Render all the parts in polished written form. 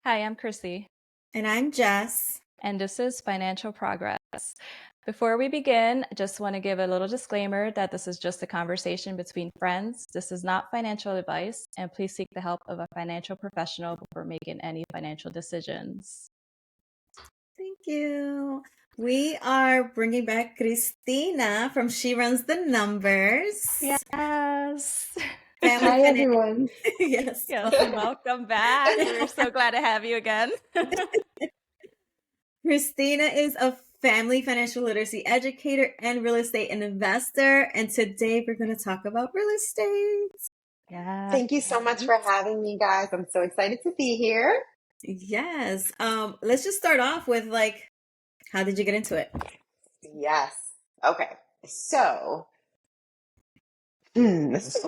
Hi, I'm Chrissy, And I'm Jess. and this is Financial Progress. Before we begin, I just want to give a little disclaimer that this is just a conversation between friends. This is not financial advice, and please seek the help of a financial professional before making any financial decisions. Thank you. We are bringing back Christina from She Runs the Numbers. Yes. Family Hi, finance. everyone. Yes. Yes, welcome back. We're so glad to have you again. Christina is a family financial literacy educator and real estate investor. And today we're going to talk about real estate. Yeah. Thank you so much for having me, guys. I'm so excited to be here. Yes. Let's just start off with how did you get into it? Yes. Okay. So, it's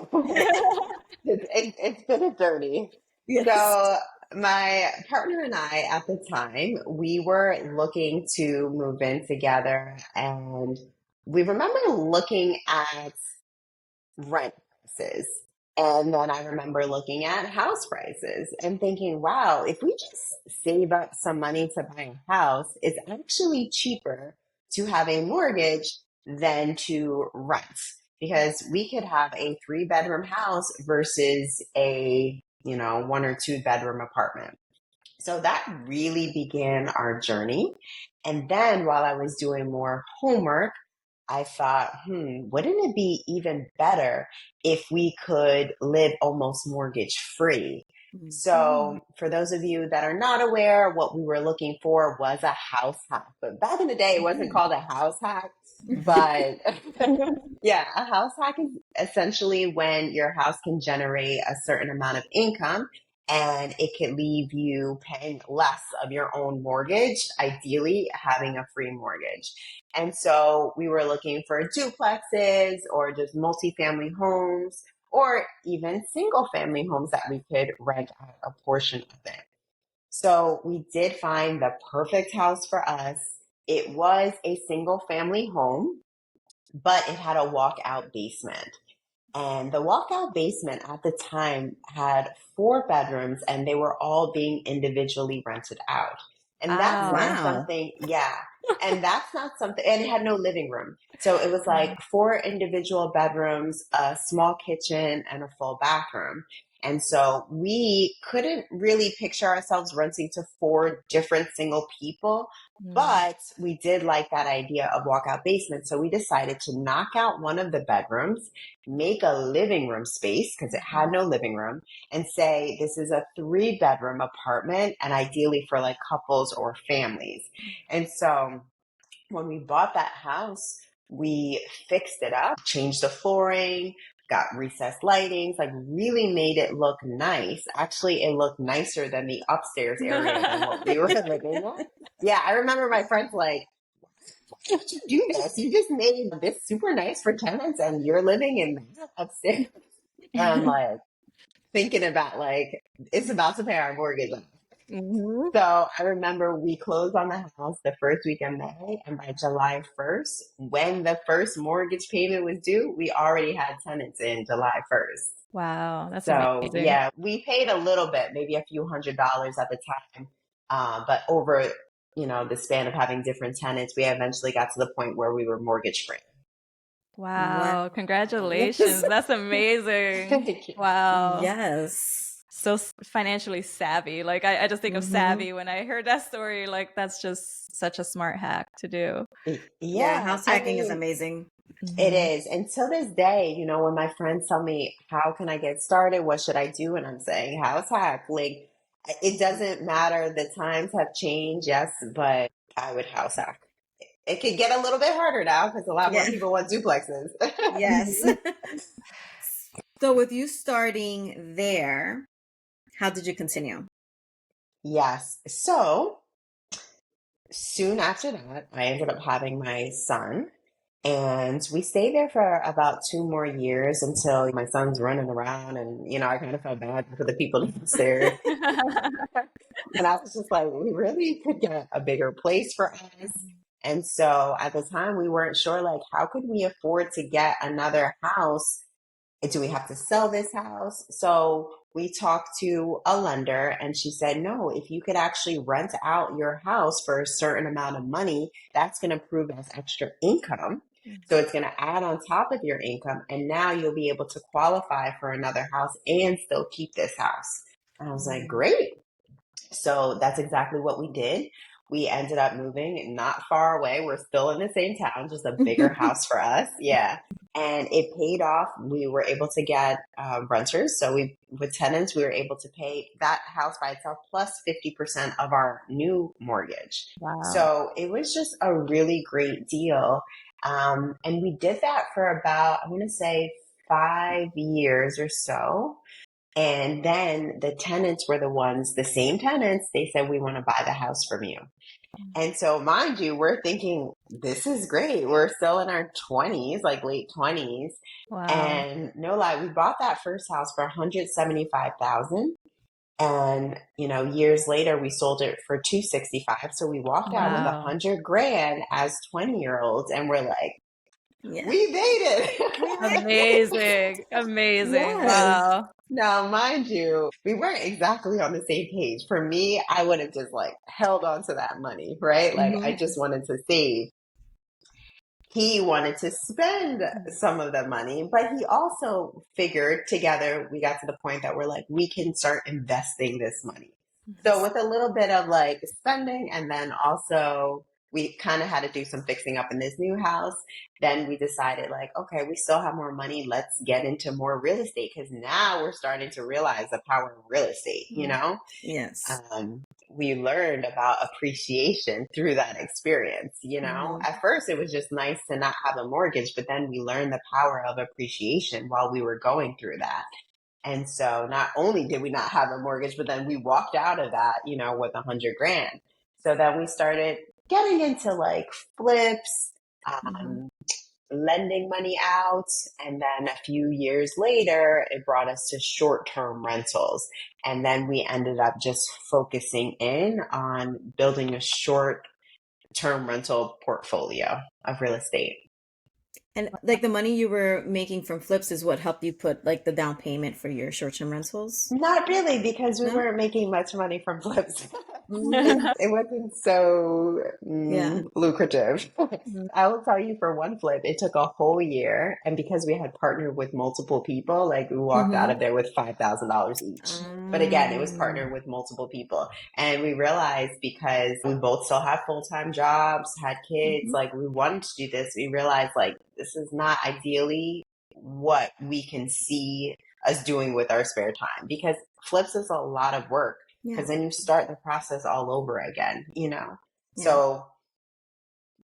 been a journey. Yes. So, my partner and I, at the time, we were looking to move in together, and we remember looking at rent prices. And then I remember looking at house prices and thinking, wow, if we just save up some money to buy a house, it's actually cheaper to have a mortgage than to rent because we could have a 3-bedroom house versus a, 1 or 2 bedroom apartment. So that really began our journey. And then while I was doing more homework, I thought, wouldn't it be even better if we could live almost mortgage free? Mhm. So, for those of you that are not aware, what we were looking for was a house hack. But back in the day, it wasn't called a house hack. But yeah, a house hack is essentially when your house can generate a certain amount of income and it can leave you paying less of your own mortgage, ideally having a free mortgage. And so we were looking for duplexes or just multifamily homes or even single family homes that we could rent out a portion of it. So we did find the perfect house for us. It was a single family home, but it had a walkout basement. And the walkout basement at the time had 4 bedrooms and they were all being individually rented out. And that's Wow. not Wow. something, yeah. And that's not something, and it had no living room. So it was like 4 individual bedrooms, a small kitchen, and a full bathroom. And so we couldn't really picture ourselves renting to 4 different single people, Mm. but we did like that idea of walkout basement. So we decided to knock out one of the bedrooms, make a living room space because it had no living room, and say this is a 3-bedroom apartment and ideally for like couples or families. And so when we bought that house, we fixed it up, changed the flooring, got recessed lightings, like really made it look nice. Actually, it looked nicer than the upstairs area than what we were living in. Yeah, I remember my friends like, why did you do this? You just made this super nice for tenants and you're living in that upstairs. And I'm like thinking about like, it's about to pay our mortgage off. Mhm. So I remember we closed on the house the first week of May, and by July 1st, when the first mortgage payment was due, we already had tenants in July 1st. Wow, that's So amazing. yeah, we paid a little bit, maybe a few $100s at the time. But over, the span of having different tenants, we eventually got to the point where we were mortgage free. Wow, Wow. Yes. congratulations. That's amazing. Thank you. Wow. Yes. So financially savvy. Like I just think of Hmm. savvy when I heard that story. Like that's just such a smart hack to do. Yeah, Yeah, house I hacking is mean, amazing. it Hmm. is. And till this day, when my friends tell me, how can I get started? What should I do? And I'm saying, house hack. Like, it doesn't matter. The times have changed, yes, but I would house hack. It could get a little bit harder now because a lot more Yeah. people want duplexes. Yes. So with you starting there, how did you continue? Yes. So soon after that, I ended up having my son. And we stayed there for about 2 more years until my son's running around. And, I kind of felt bad for the people downstairs. And I was just like, we really could get a bigger place for us. And so at the time, we weren't sure, like, how could we afford to get another house Do we have to sell this house? So we talked to a lender and she said, no, if you could actually rent out your house for a certain amount of money, that's going to prove as extra income. So it's going to add on top of your income. And now you'll be able to qualify for another house and still keep this house. And I was like, great. So that's exactly what we did. We ended up moving not far away. We're still in the same town, just a bigger house for us. Yeah. And it paid off. We were able to get renters. So with tenants, we were able to pay that house by itself plus 50% of our new mortgage. Wow. So it was just a really great deal. And we did that for about, I'm going to say 5 years or so. And then the tenants were the same tenants, they said, we want to buy the house from you. And so, mind you, we're thinking, this is great. We're still in our 20s, like late 20s. Wow. And no lie, we bought that first house for $175,000. And, years later, we sold it for $265,000. So we walked out with $100,000 as 20-year-olds. And we're like, we made it. Amazing. Yes. Wow. Now, mind you, we weren't exactly on the same page. For me, I would have just held on to that money, right? I just wanted to save. He wanted to spend some of the money, but he also figured together, we got to the point that we're like, we can start investing this money. So with a little bit of spending, and then also we kind of had to do some fixing up in this new house. Then we decided okay, we still have more money. Let's get into more real estate, because now we're starting to realize the power of real estate, Yes. We learned about appreciation through that experience, At first it was just nice to not have a mortgage, but then we learned the power of appreciation while we were going through that. And so not only did we not have a mortgage, but then we walked out of that, with $100,000. So then we started getting into flips, lending money out. And then a few years later, it brought us to short-term rentals. And then we ended up just focusing in on building a short-term rental portfolio of real estate. And the money you were making from flips is what helped you put the down payment for your short-term rentals? Not really, because we weren't making much money from flips. It wasn't so lucrative. I will tell you, for one flip, it took a whole year. And because we had partnered with multiple people, we walked out of there with $5,000 each. But again, it was partnered with multiple people. And we realized, because we both still had full-time jobs, had kids, we wanted to do this. We realized this is not ideally what we can see us doing with our spare time, because flips is a lot of work, because then you start the process all over again, So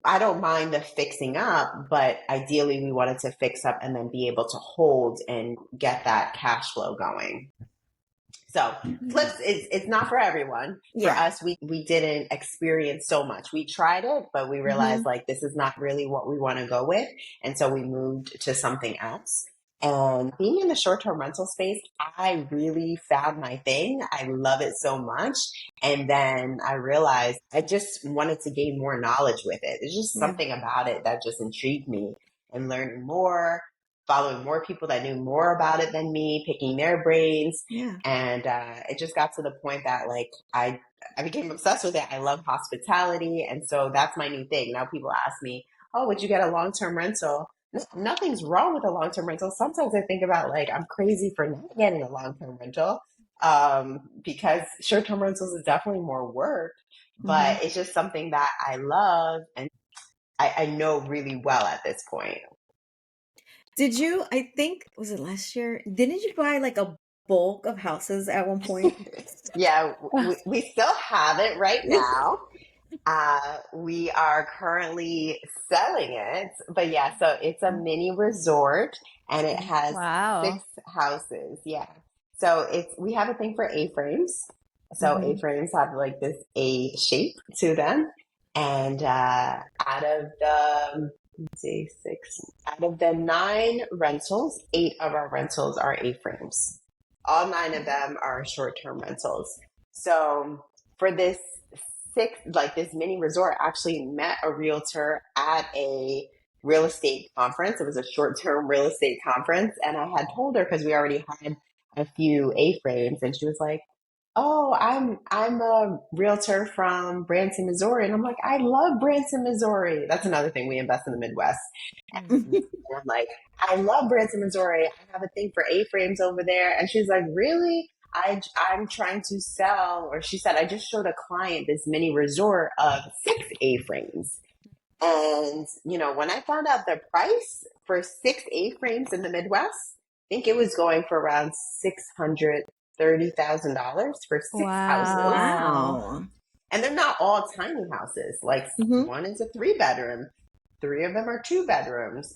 I don't mind the fixing up, but ideally we wanted to fix up and then be able to hold and get that cash flow going. So flips, it's not for everyone. For us, we didn't experience so much. We tried it, but we realized this is not really what we want to go with. And so we moved to something else. And being in the short-term rental space, I really found my thing. I love it so much. And then I realized I just wanted to gain more knowledge with it. There's just something about it that just intrigued me, and learning more, following more people that knew more about it than me, picking their brains. And it just got to the point that I became obsessed with it. I love hospitality. And so that's my new thing. Now people ask me, oh, would you get a long-term rental? Nothing's wrong with a long-term rental. Sometimes I think about I'm crazy for not getting a long-term rental, because short-term rentals is definitely more work, but it's just something that I love and I know really well at this point. Did you, I think, was it last year? Didn't you buy a bulk of houses at one point? Yeah, we still have it right now. We are currently selling it, but so it's a mini resort, and it has 6 houses. Yeah. So we have a thing for A-frames. So A-frames have this A shape to them. And, out of the 9 rentals, 8 of our rentals are A-frames. All 9 of them are short-term rentals. So for this this mini resort, actually met a realtor at a real estate conference. It was a short-term real estate conference. And I had told her, because we already had a few A-frames, and she was like, oh, I'm a realtor from Branson, Missouri. And I'm like, I love Branson, Missouri. That's another thing. We invest in the Midwest. And I'm like, I love Branson, Missouri. I have a thing for A-frames over there. And she's like, really? I'm trying to sell, or she said, I just showed a client this mini resort of 6 A-frames. And, when I found out the price for 6 A-frames in the Midwest, I think it was going for around $630,000 for 6 houses. Wow. And they're not all tiny houses. Like one is a 3-bedroom, 3 of them are 2 bedrooms,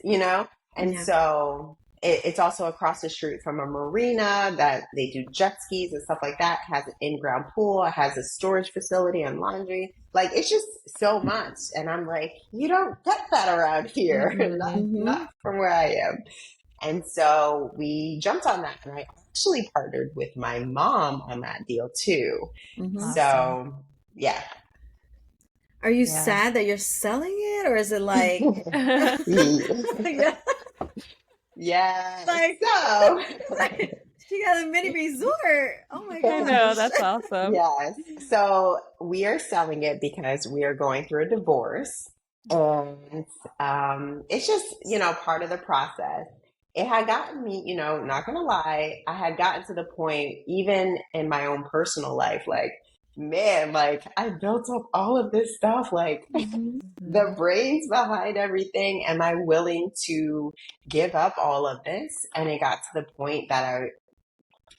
And so it's also across the street from a marina that they do jet skis and stuff like that. It has an in-ground pool. It has a storage facility and laundry. Like, it's just so much. And I'm like, you don't get that around here. Not from where I am. And so we jumped on that. And I actually partnered with my mom on that deal too. Awesome. So, yeah. Are you sad that you're selling it, or is it like, yeah. Like, so she got a mini resort. Oh my gosh. I know, that's awesome. Yes. So we are selling it because we are going through a divorce. And it's just, part of the process. It had gotten me, not going to lie, I had gotten to the point, even in my own personal life, like, man, like, I built up all of this stuff, like the brains behind everything. Am I willing to give up all of this? And it got to the point that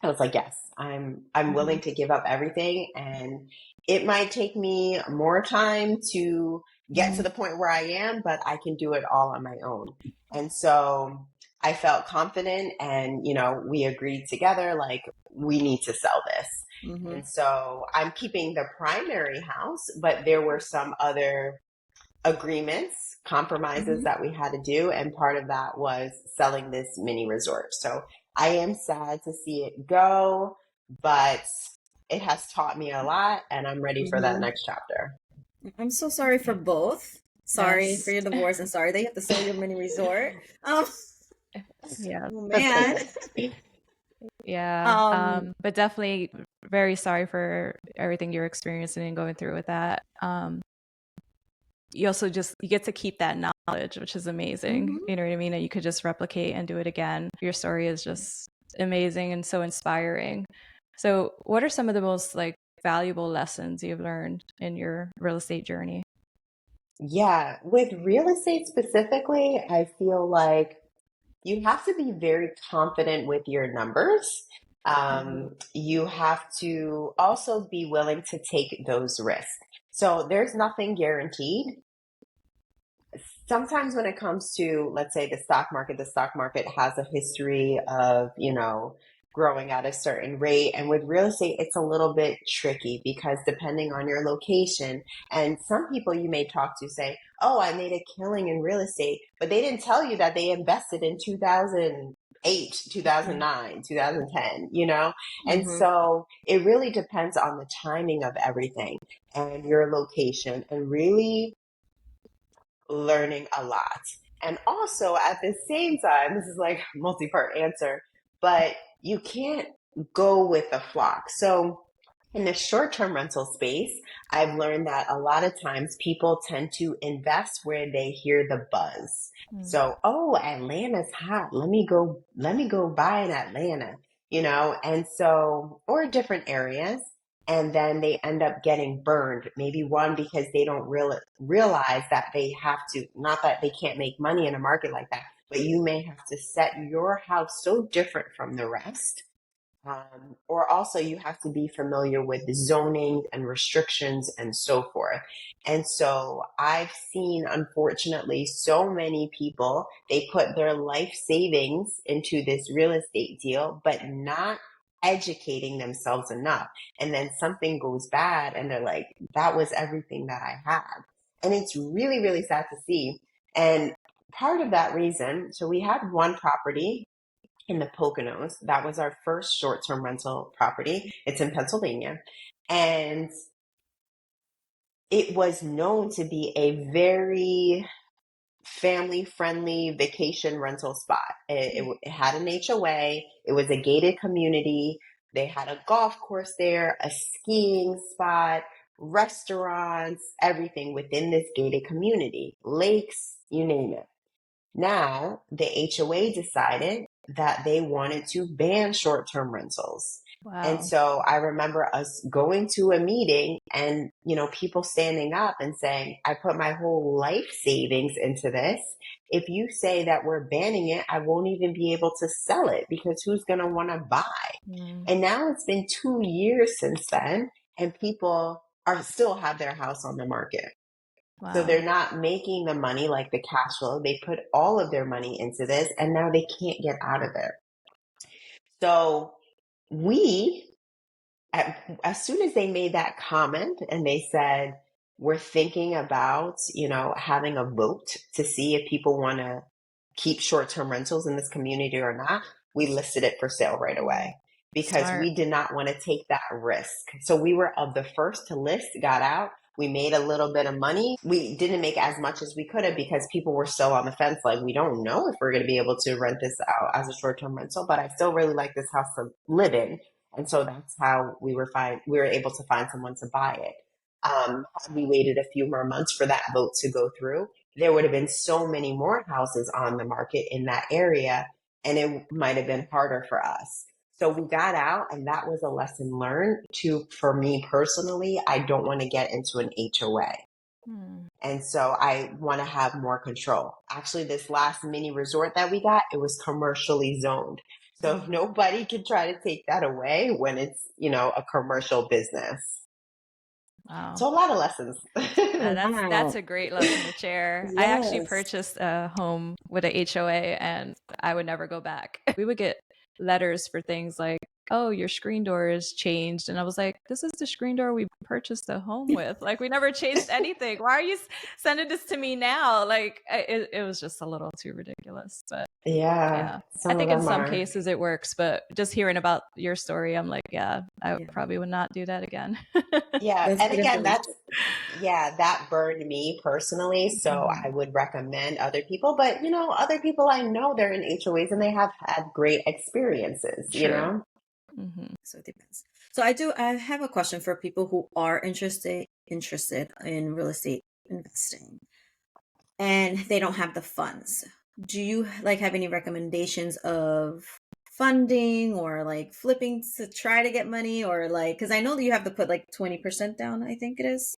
I was like, yes, I'm willing to give up everything. And it might take me more time to get to the point where I am, but I can do it all on my own. And so I felt confident, and, we agreed together, like, we need to sell this. And so I'm keeping the primary house, but there were some other agreements, compromises that we had to do. And part of that was selling this mini resort. So I am sad to see it go, but it has taught me a lot, and I'm ready for that next chapter. I'm so sorry for both. Sorry for your divorce, and sorry that you have to sell your mini resort. Yeah. Oh, man. Yeah. But definitely very sorry for everything you're experiencing and going through with that. You also you get to keep that knowledge, which is amazing. You know what I mean? And you could just replicate and do it again. Your story is just amazing and so inspiring. So what are some of the most valuable lessons you've learned in your real estate journey? Yeah, with real estate specifically, I feel like you have to be very confident with your numbers. You have to also be willing to take those risks. So there's nothing guaranteed. Sometimes when it comes to, let's say, the stock market has a history of, growing at a certain rate. And with real estate, it's a little bit tricky because depending on your location, and some people you may talk to say, oh, I made a killing in real estate, but they didn't tell you that they invested in 2008, 2009, 2010, And so it really depends on the timing of everything and your location, and really learning a lot. And also at the same time, this is like a multi-part answer, but you can't go with the flock. So in the short-term rental space, I've learned that a lot of times people tend to invest where they hear the buzz. So, oh, Atlanta's hot. Let me go buy in Atlanta, and so, or different areas. And then they end up getting burned. Maybe one, because they don't realize that they have to, not that they can't make money in a market like that, but you may have to set your house so different from the rest. Or also you have to be familiar with the zoning and restrictions and so forth. And so I've seen, unfortunately, so many people, they put their life savings into this real estate deal, but not educating themselves enough. And then something goes bad and they're like, that was everything that I had. And it's really, really sad to see. And part of that reason, so we had one property in the Poconos. That was our first short-term rental property. It's in Pennsylvania. And it was known to be a very family-friendly vacation rental spot. It had an HOA. It was a gated community. They had a golf course there, a skiing spot, restaurants, everything within this gated community, lakes, you name it. Now, the HOA decided that they wanted to ban short-term rentals. And Wow. so I remember us going to a meeting and, people standing up and saying, I put my whole life savings into this. If you say that we're banning it, I won't even be able to sell it because who's going to want to buy? Mm. And now it's been 2 years since then, and people are still have their house on the market. So Wow. they're not making the money, like the cash flow. They put all of their money into this and now they can't get out of it. So we, as soon as they made that comment and they said, we're thinking about, having a vote to see if people want to keep short-term rentals in this community or not, we listed it for sale right away because Smart. we did not want to take that risk. So we were of the first to list, got out. We made a little bit of money. We didn't make as much as we could have because people were still on the fence. Like, we don't know if we're going to be able to rent this out as a short-term rental, but I still really like this house to live in. And so that's how we were able to find someone to buy it. Had we waited a few more months for that vote to go through, there would have been so many more houses on the market in that area, and it might have been harder for us. So we got out, and that was a lesson learned for me personally. I don't want to get into an HOA. Mm. And so I want to have more control. Actually, this last mini resort that we got, it was commercially zoned. So nobody can try to take that away when it's, a commercial business. Wow. So a lot of lessons. That's a great lesson to share. I actually Yes. purchased a home with a HOA and I would never go back. We would get letters for things like, oh, your screen door is changed. And I was like, this is the screen door we purchased the home with. Like, we never changed anything. Why are you sending this to me now? Like, it was just a little too ridiculous. But Yeah, yeah, I some of think in them some are. cases it works. But just hearing about your story, I'm like, yeah, I probably would not do that again. Yeah, That's and good again, information. that burned me personally. So I would recommend other people, but other people I know they're in HOAs and they have had great experiences, True. Mm-hmm. So it depends. So I have a question for people who are interested in real estate investing and they don't have the funds. Do you have any recommendations of funding or flipping to try to get money, or because I know that you have to put 20% down, I think it is.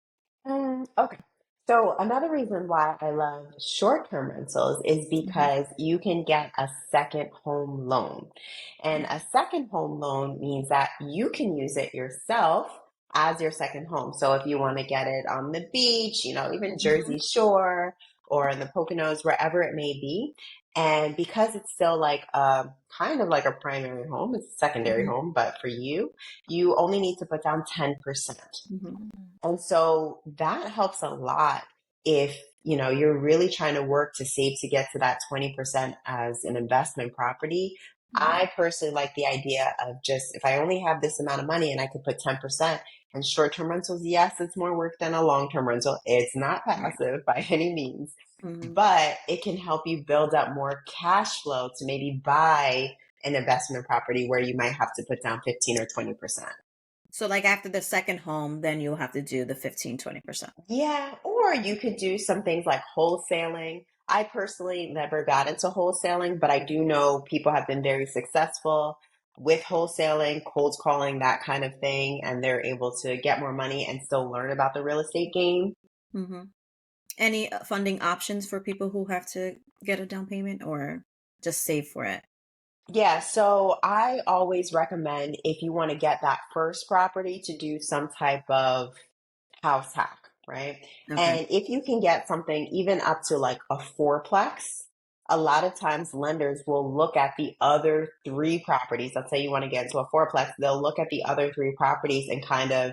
Okay. So another reason why I love short-term rentals is Mhm. because you can get a second home loan. And a second home loan means that you can use it yourself as your second home. So if you want to get it on the beach, even Mhm. Jersey Shore or in the Poconos, wherever it may be. And because it's still like kind of like a primary home, it's a secondary Mhm. home, but for you, you only need to put down 10%. Mhm. And so that helps a lot if, you're really trying to work to save to get to that 20% as an investment property. I personally like the idea of just, if I only have this amount of money and I could put 10%, and short-term rentals, yes, it's more work than a long-term rental. It's not Right. passive by any means, Mhm. but it can help you build up more cash flow to maybe buy an investment property where you might have to put down 15 or 20%. So after the second home, then you'll have to do the 15-20%. Yeah, or you could do some things like wholesaling. I personally never got into wholesaling, but I do know people have been very successful with wholesaling, cold calling, that kind of thing, and they're able to get more money and still learn about the real estate game. Mhm. Any funding options for people who have to get a down payment or just save for it? Yeah, so I always recommend if you want to get that first property to do some type of house hack, right? Okay. And if you can get something even up to like a fourplex, a lot of times lenders will look at the other three properties. Let's say you want to get into a fourplex, they'll look at the other three properties and kind of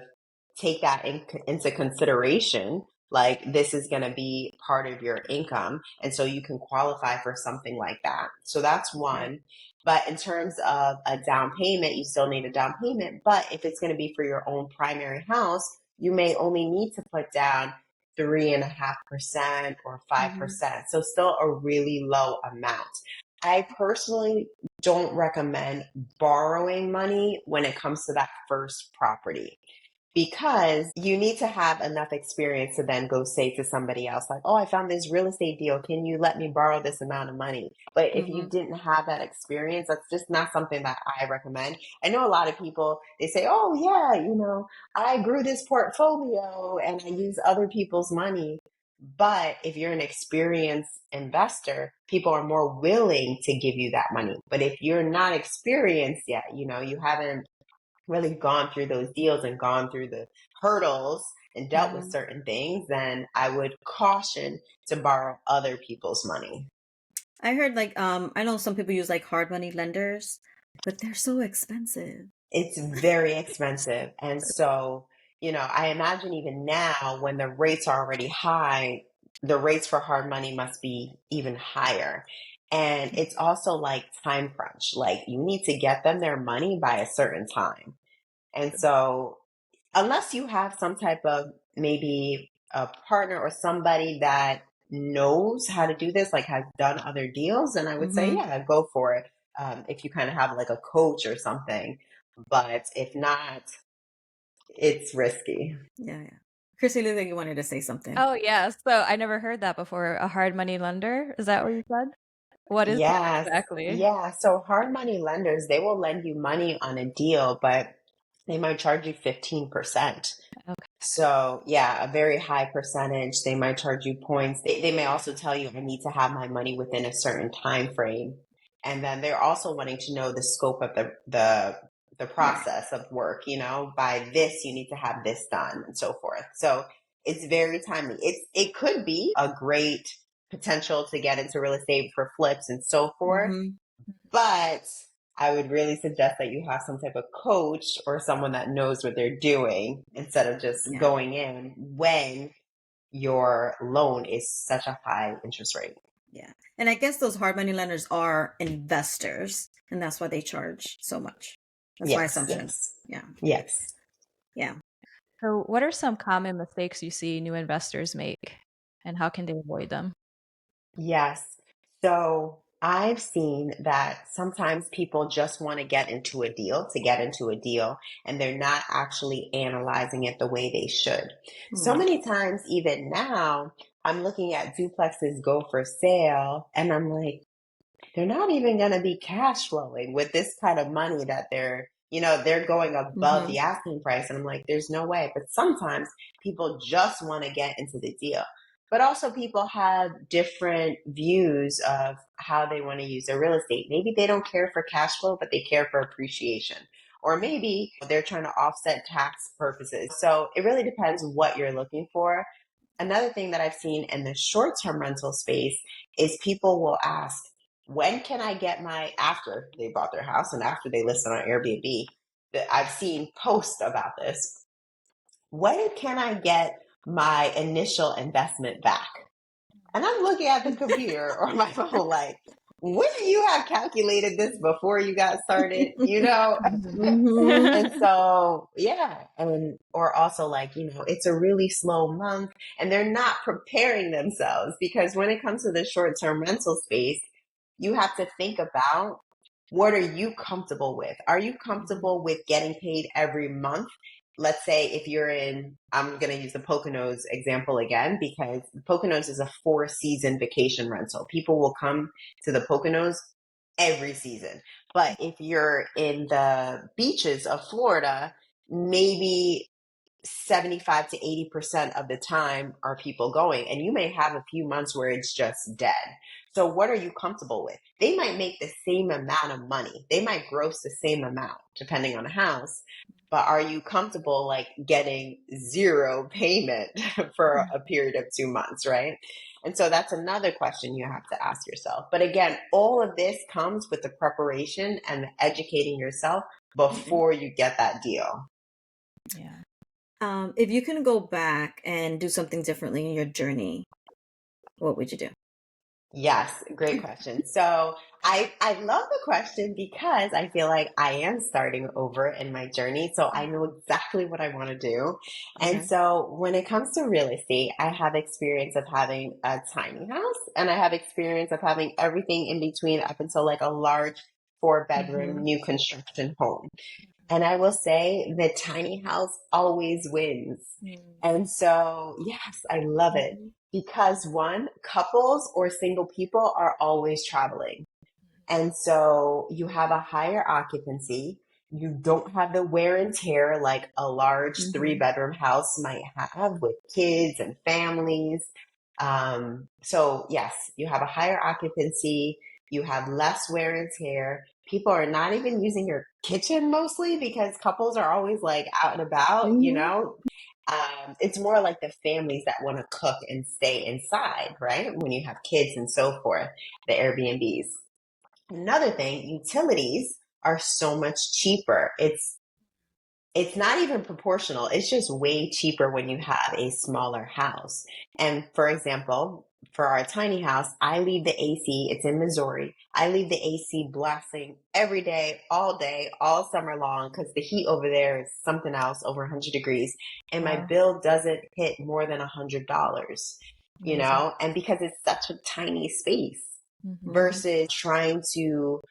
take that into consideration. Like, this is going to be part of your income. And so you can qualify for something like that. So that's Right. one. But in terms of a down payment, you still need a down payment. But if it's going to be for your own primary house, you may only need to put down 3.5% or Mhm. 5%. So still a really low amount. I personally don't recommend borrowing money when it comes to that first property, because you need to have enough experience to then go say to somebody else, like, oh, I found this real estate deal. Can you let me borrow this amount of money? But if you Mhm. didn't have that experience, that's just not something that I recommend. I know a lot of people, they say, oh, yeah, I grew this portfolio and I use other people's money. But if you're an experienced investor, people are more willing to give you that money. But if you're not experienced yet, you haven't really gone through those deals and gone through the hurdles and dealt with Mhm. certain things, then I would caution to borrow other people's money. I heard I know some people use like hard money lenders, but they're so expensive. It's very expensive. And so, I imagine even now when the rates are already high, the rates for hard money must be even higher. And it's also like time crunch. Like you need to get them their money by a certain time. And so unless you have some type of maybe a partner or somebody that knows how to do this, like has done other deals, then I would say, Mhm. yeah, go for it. If you kind of have like a coach or something. But if not, it's risky. Yeah, yeah. Chrissy, looked like you wanted to say something. Oh, yeah. So I never heard that before. A hard money lender? Is that what you said? What is that Yes. exactly? Yeah. So hard money lenders, they will lend you money on a deal, but they might charge you 15%. Okay. So yeah, a very high percentage. They might charge you points. They may also tell you, I need to have my money within a certain time frame. And then they're also wanting to know the scope of the process of work, by this, you need to have this done and so forth. So it's very timely. It could be a great potential to get into real estate for flips and so forth, Mhm. but I would really suggest that you have some type of coach or someone that knows what they're doing instead of just Yeah. going in when your loan is such a high interest rate. Yeah. And I guess those hard money lenders are investors, and that's why they charge so much. That's my Yes, assumption. yes, Yeah. yes, Yeah. So what are some common mistakes you see new investors make, and how can they avoid them? yes. So I've seen that sometimes people just want to get into a deal to get into a deal, and they're not actually analyzing it the way they should. So Mm. many times, even now, I'm looking at duplexes go for sale, and I'm like, they're not even going to be cash flowing with this kind of money that they're going above Mhm. the asking price. And I'm like, there's no way. But sometimes people just want to get into the deal. But also people have different views of how they want to use their real estate. Maybe they don't care for cash flow, but they care for appreciation. Or maybe they're trying to offset tax purposes. So it really depends what you're looking for. Another thing that I've seen in the short term rental space is people will ask, when can I get after they bought their house and after they listed on Airbnb, that I've seen posts about this. When can I get my initial investment back? And I'm looking at the computer or my phone like, wouldn't you have calculated this before you got started? Mhm. And so, yeah. Or also like, it's a really slow month and they're not preparing themselves, because when it comes to the short term rental space, you have to think about, what are you comfortable with? Are you comfortable with getting paid every month? Let's say if I'm going to use the Poconos example again, because the Poconos is a 4-season vacation rental. People will come to the Poconos every season. But if you're in the beaches of Florida, maybe 75 to 80% of the time are people going, and you may have a few months where it's just dead. So what are you comfortable with? They might make the same amount of money. They might gross the same amount depending on the house. But are you comfortable like getting zero payment for a period of 2 months, right? And so that's another question you have to ask yourself. But again, all of this comes with the preparation and educating yourself before you get that deal. Yeah. If you can go back and do something differently in your journey, what would you do? Yes, great question. So I love the question because I feel like I am starting over in my journey. So I know exactly what I want to do. And Okay. so when it comes to real estate, I have experience of having a tiny house and I have experience of having everything in between up until like a large 4-bedroom new construction home. And I will say the tiny house always wins. And so, yes, I love it because one, couples or single people are always traveling. And so you have a higher occupancy. You don't have the wear and tear like a large 3-bedroom house might have with kids and families. So yes, you have a higher occupancy. You have less wear and tear. People are not even using your kitchen mostly because couples are always like out and about, you know? It's more like the families that want to cook and stay inside, right? When you have kids and so forth, the Airbnbs. Another thing, utilities are so much cheaper. It's not even proportional. It's just way cheaper when you have a smaller house. And for example, for our tiny house, I leave the AC, it's in Missouri. I leave the AC blasting every day, all summer long, because the heat over there is something else, over 100 degrees. And my bill doesn't hit more than $100, you know, and because it's such a tiny space versus trying to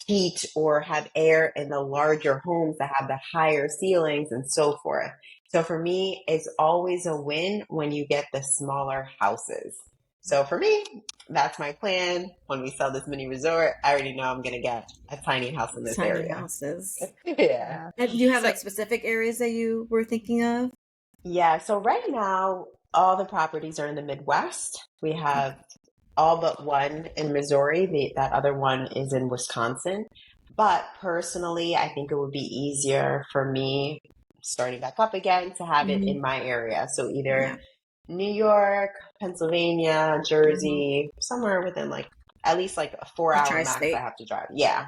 heat or have air in the larger homes that have the higher ceilings and so forth. So for me, it's always a win when you get the smaller houses. So for me, that's my plan. When we sell this mini resort, I already know I'm going to get a tiny house in this area. Tiny houses. Yeah. And do you have like specific areas that you were thinking of? Yeah. So right now, all the properties are in the Midwest. We have all but one in Missouri. That other one is in Wisconsin. But personally, I think it would be easier for me starting back up again to have it in my area. So either New York, Pennsylvania, Jersey, somewhere within like at least like a 4-hour max I have to drive. Yeah.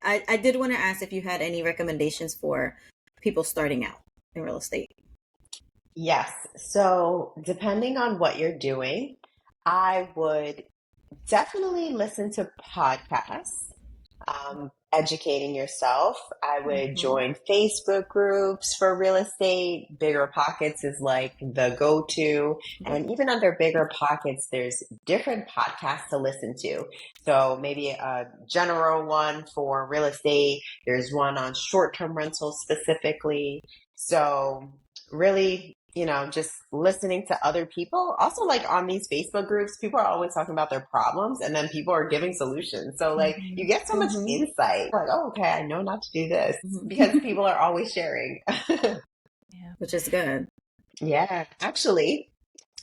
I did want to ask if you had any recommendations for people starting out in real estate. Yes. So depending on what you're doing, I would definitely listen to podcasts, educating yourself. I would join Facebook groups for real estate. Bigger Pockets is like the go-to. And even under Bigger Pockets, there's different podcasts to listen to. So maybe a general one for real estate. There's one on short-term rentals specifically. So really, you know, just listening to other people. Also, like on these Facebook groups, people are always talking about their problems and then people are giving solutions. So like you get so much insight. Like, oh, okay, I know not to do this because people are always sharing. Which is good. Yeah, actually,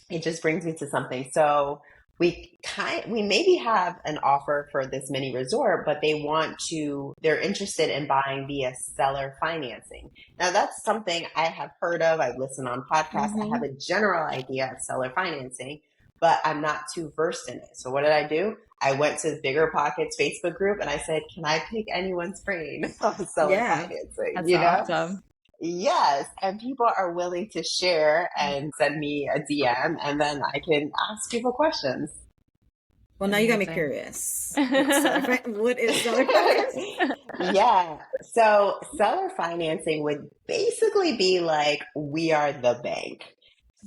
it just brings me to something. So we maybe have an offer for this mini resort, but they're interested in buying via seller financing. Now that's something I have heard of. I've listened on podcasts. I have a general idea of seller financing, but I'm not too versed in it. So what did I do? I went to the Bigger Pockets Facebook group and I said, can I pick anyone's brain on seller financing? That's awesome. Yes, and people are willing to share and send me a DM, and then I can ask people questions. Well, now you got me curious. What is seller financing? Yeah, so seller financing would basically be like we are the bank.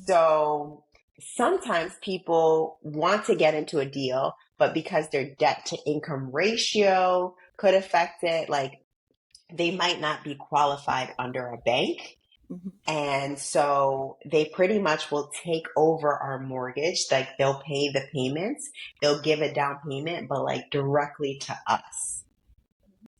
So sometimes people want to get into a deal, but because their debt to income ratio could affect it, like they might not be qualified under a bank. And so they pretty much will take over our mortgage. Like they'll pay the payments, they'll give a down payment, but like directly to us.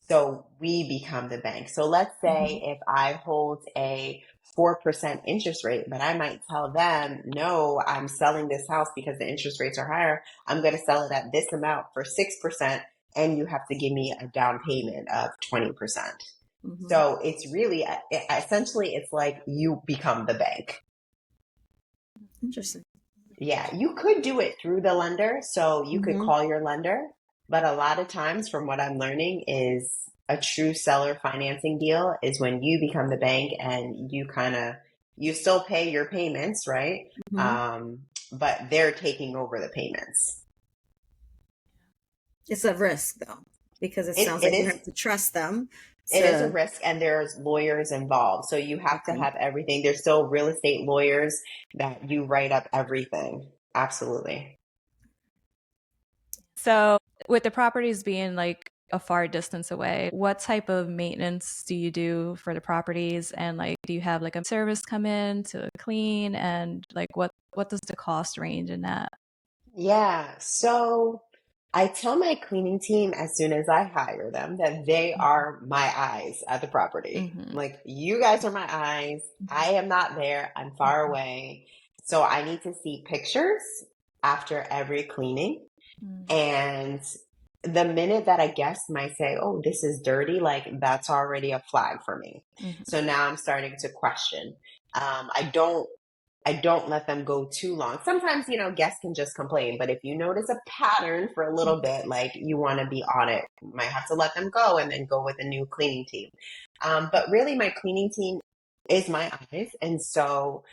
So we become the bank. So let's say if I hold a 4% interest rate, but I might tell them, no, I'm selling this house because the interest rates are higher. I'm going to sell it at this amount for 6%. And you have to give me a down payment of 20%. So it's really, essentially, it's like you become the bank. Interesting. Yeah, you could do it through the lender. So you could call your lender. But a lot of times from what I'm learning is a true seller financing deal is when you become the bank and you still pay your payments, right? but they're taking over the payments. It's a risk though, because it sounds It like you is. have to trust them. It is a risk, and there's lawyers involved. So you have to have everything. There's still real estate lawyers that you write up everything. Absolutely. So with the properties being like a far distance away, what type of maintenance do you do for the properties? And like, do you have like a service come in to clean? And like, what does the cost range in that? Yeah. So I tell my cleaning team as soon as I hire them that they are my eyes at the property. Mhm. Like, you guys are my eyes. I am not there. I'm far away. So I need to see pictures after every cleaning. And the minute that a guest might say, oh, this is dirty, like, that's already a flag for me. So now I'm starting to question. I don't let them go too long. Sometimes, guests can just complain, but if you notice a pattern for a little bit, like, you want to be on it, you might have to let them go and then go with a new cleaning team. But really, my cleaning team is my eyes. And so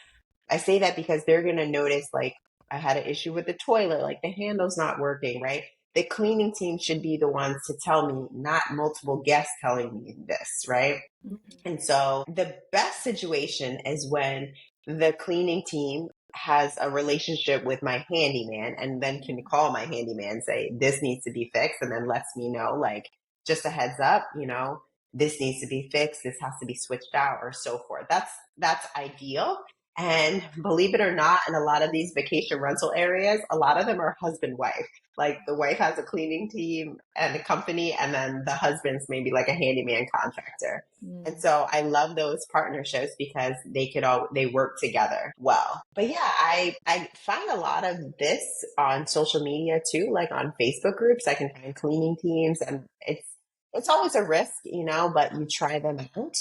I say that because they're going to notice, like, I had an issue with the toilet, like the handle's not working, right? The cleaning team should be the ones to tell me, not multiple guests telling me this, right? And so the best situation is when the cleaning team has a relationship with my handyman and then can call my handyman and say, this needs to be fixed, and then lets me know, like, just a heads up, this needs to be fixed, this has to be switched out, or so forth. That's ideal. And believe it or not, in a lot of these vacation rental areas, a lot of them are husband wife. Like, the wife has a cleaning team and a company, and then the husband's maybe like a handyman contractor. And so I love those partnerships because they work together well. But yeah, I find a lot of this on social media too, like on Facebook groups. I can find cleaning teams, and it's always a risk, but you try them out.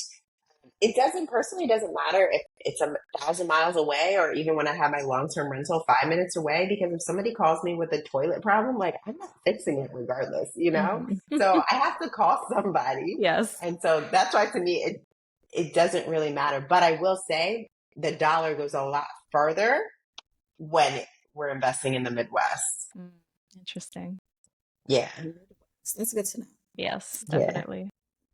It doesn't matter if it's 1,000 miles away, or even when I have my long-term rental 5 minutes away, because if somebody calls me with a toilet problem, like, I'm not fixing it regardless, So I have to call somebody. Yes. And so that's why, to me, it doesn't really matter. But I will say the dollar goes a lot further when we're investing in the Midwest. Interesting. Yeah. That's good to know. Yes, definitely. Yeah.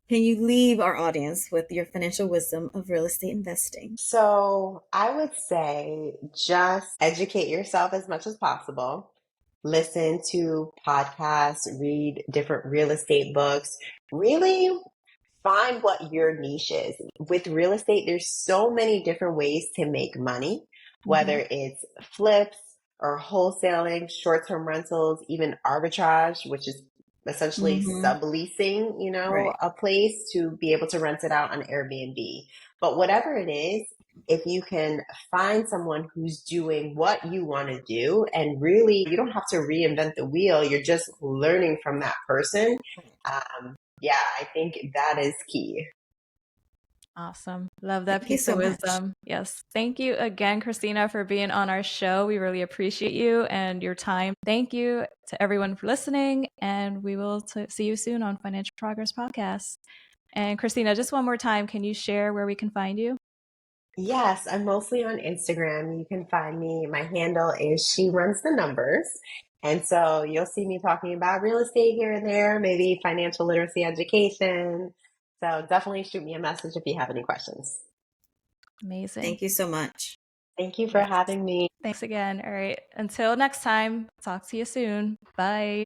Can you leave our audience with your financial wisdom of real estate investing? So I would say just educate yourself as much as possible. Listen to podcasts, read different real estate books. Really find what your niche is. With real estate, there's so many different ways to make money, whether it's flips or wholesaling, short-term rentals, even arbitrage, which is essentially subleasing, a place to be able to rent it out on Airbnb. But whatever it is, if you can find someone who's doing what you want to do, and really, you don't have to reinvent the wheel, you're just learning from that person. Yeah, I think that is key. Awesome. Love that Thank you piece so of much. wisdom. Yes. Thank you again, Christina, for being on our show. We really appreciate you and your time. Thank you to everyone for listening, and we will see you soon on Financial Progress Podcast. And Christina, just one more time, can you share where we can find you? Yes, I'm mostly on Instagram. You can find me. My handle is She Runs the Numbers. And so you'll see me talking about real estate here and there, maybe financial literacy education. So definitely shoot me a message if you have any questions. Amazing. Thank you so much. Thank you for having me. Thanks again. All right. Until next time, talk to you soon. Bye.